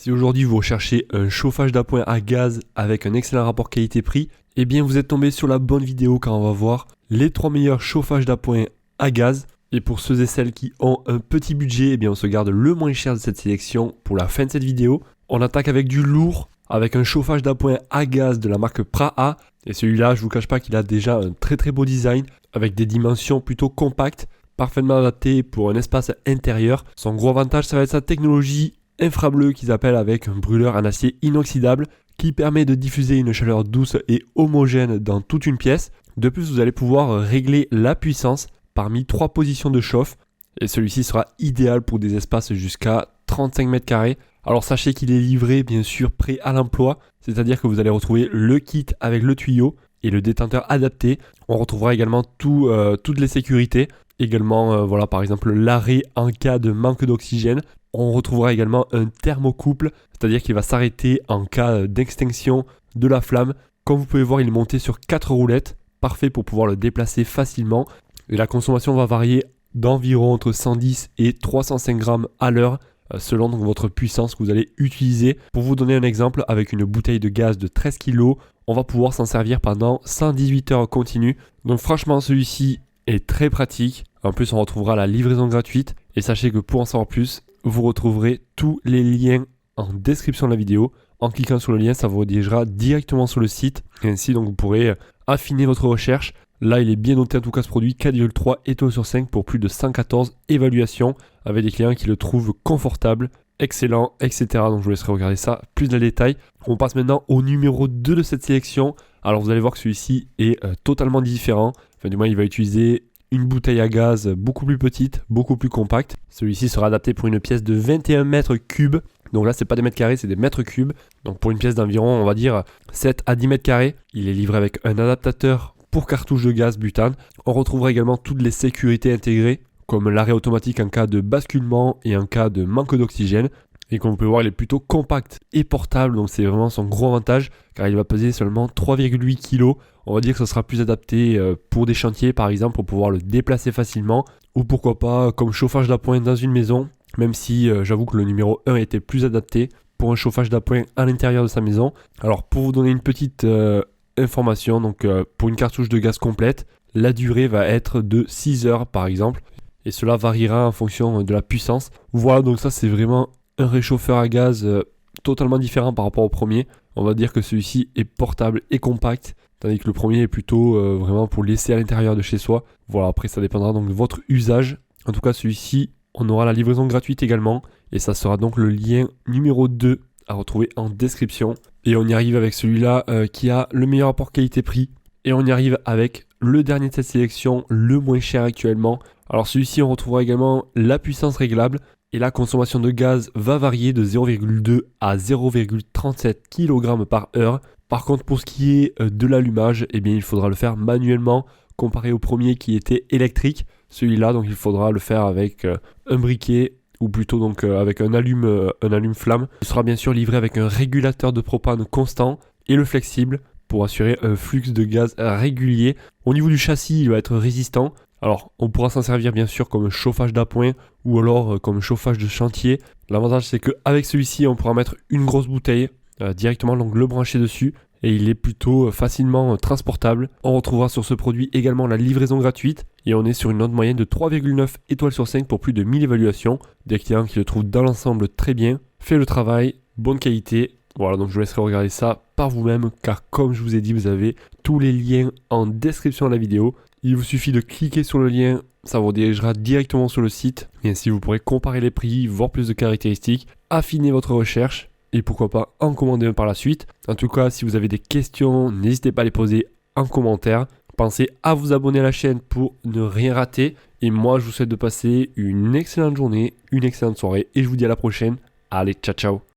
Si aujourd'hui vous recherchez un chauffage d'appoint à gaz avec un excellent rapport qualité-prix, eh bien vous êtes tombé sur la bonne vidéo car on va voir les 3 meilleurs chauffages d'appoint à gaz. Et pour ceux et celles qui ont un petit budget, eh bien on se garde le moins cher de cette sélection pour la fin de cette vidéo. On attaque avec du lourd, avec un chauffage d'appoint à gaz de la marque Praha. Et celui-là, je vous cache pas qu'il a déjà un très beau design avec des dimensions plutôt compactes, parfaitement adaptées pour un espace intérieur. Son gros avantage, ça va être sa technologie infrableu qu'ils appellent avec un brûleur en acier inoxydable qui permet de diffuser une chaleur douce et homogène dans toute une pièce. De plus, vous allez pouvoir régler la puissance parmi 3 positions de chauffe et celui-ci sera idéal pour des espaces jusqu'à 35 mètres carrés. Alors sachez qu'il est livré bien sûr prêt à l'emploi, c'est-à-dire que vous allez retrouver le kit avec le tuyau et le détenteur adapté. On retrouvera également toutes les sécurités, également par exemple l'arrêt en cas de manque d'oxygène. On retrouvera également un thermocouple, c'est-à-dire qu'il va s'arrêter en cas d'extinction de la flamme. Comme vous pouvez voir, il est monté sur 4 roulettes, parfait pour pouvoir le déplacer facilement. Et la consommation va varier d'environ entre 110 et 305 grammes à l'heure, selon donc votre puissance que vous allez utiliser. Pour vous donner un exemple, avec une bouteille de gaz de 13 kg, on va pouvoir s'en servir pendant 118 heures continues. Donc franchement, celui-ci est très pratique. En plus, on retrouvera la livraison gratuite. Et sachez que pour en savoir plus, vous retrouverez tous les liens en description de la vidéo. En cliquant sur le lien, ça vous redirigera directement sur le site. Et ainsi, donc, vous pourrez affiner votre recherche. Là, il est bien noté en tout cas ce produit 4,3 étoiles sur 5 pour plus de 114 évaluations avec des clients qui le trouvent confortable, excellent, etc. Donc, je vous laisserai regarder ça plus dans le détail. On passe maintenant au numéro 2 de cette sélection. Alors, vous allez voir que celui-ci est totalement différent. Enfin, du moins, il va utiliser une bouteille à gaz beaucoup plus petite, beaucoup plus compacte. Celui-ci sera adapté pour une pièce de 21 mètres cubes. Donc là, c'est pas des mètres carrés, c'est des mètres cubes. Donc pour une pièce d'environ, on va dire 7 à 10 mètres carrés. Il est livré avec un adaptateur pour cartouche de gaz butane. On retrouvera également toutes les sécurités intégrées, comme l'arrêt automatique en cas de basculement et en cas de manque d'oxygène. Et comme vous pouvez voir, il est plutôt compact et portable, donc c'est vraiment son gros avantage, car il va peser seulement 3,8 kg. On va dire que ce sera plus adapté pour des chantiers, par exemple, pour pouvoir le déplacer facilement, ou pourquoi pas comme chauffage d'appoint dans une maison, même si j'avoue que le numéro 1 était plus adapté pour un chauffage d'appoint à l'intérieur de sa maison. Alors pour vous donner une petite information, donc pour une cartouche de gaz complète, la durée va être de 6 heures par exemple, et cela variera en fonction de la puissance. Voilà, donc ça c'est vraiment un réchauffeur à gaz totalement différent par rapport au premier. On va dire que celui-ci est portable et compact, tandis que le premier est plutôt vraiment pour laisser à l'intérieur de chez soi. Voilà, après ça dépendra donc de votre usage. En tout cas, celui-ci, on aura la livraison gratuite également, et ça sera donc le lien numéro 2 à retrouver en description. Et on y arrive avec celui-là qui a le meilleur rapport qualité-prix, et on y arrive avec le dernier de cette sélection, le moins cher actuellement. Alors celui-ci, on retrouvera également la puissance réglable, et la consommation de gaz va varier de 0,2 à 0,37 kg par heure. Par contre, pour ce qui est de l'allumage, eh bien, il faudra le faire manuellement comparé au premier qui était électrique. Celui-là, donc il faudra le faire avec un briquet ou plutôt donc avec un allume-flamme. Il sera bien sûr livré avec un régulateur de propane constant et le flexible pour assurer un flux de gaz régulier. Au niveau du châssis, il va être résistant. Alors, on pourra s'en servir bien sûr comme chauffage d'appoint ou alors comme chauffage de chantier. L'avantage, c'est qu'avec celui-ci, on pourra mettre une grosse bouteille directement, donc le brancher dessus. Et il est plutôt facilement transportable. On retrouvera sur ce produit également la livraison gratuite. Et on est sur une note moyenne de 3,9 étoiles sur 5 pour plus de 1000 évaluations. Des clients qui le trouvent dans l'ensemble très bien. Fait le travail, bonne qualité. Voilà, donc je vous laisserai regarder ça par vous-même, car comme je vous ai dit, vous avez tous les liens en description de la vidéo. Il vous suffit de cliquer sur le lien, ça vous redirigera directement sur le site. Et ainsi, vous pourrez comparer les prix, voir plus de caractéristiques, affiner votre recherche et pourquoi pas en commander un par la suite. En tout cas, si vous avez des questions, n'hésitez pas à les poser en commentaire. Pensez à vous abonner à la chaîne pour ne rien rater. Et moi, je vous souhaite de passer une excellente journée, une excellente soirée et je vous dis à la prochaine. Allez, ciao ciao.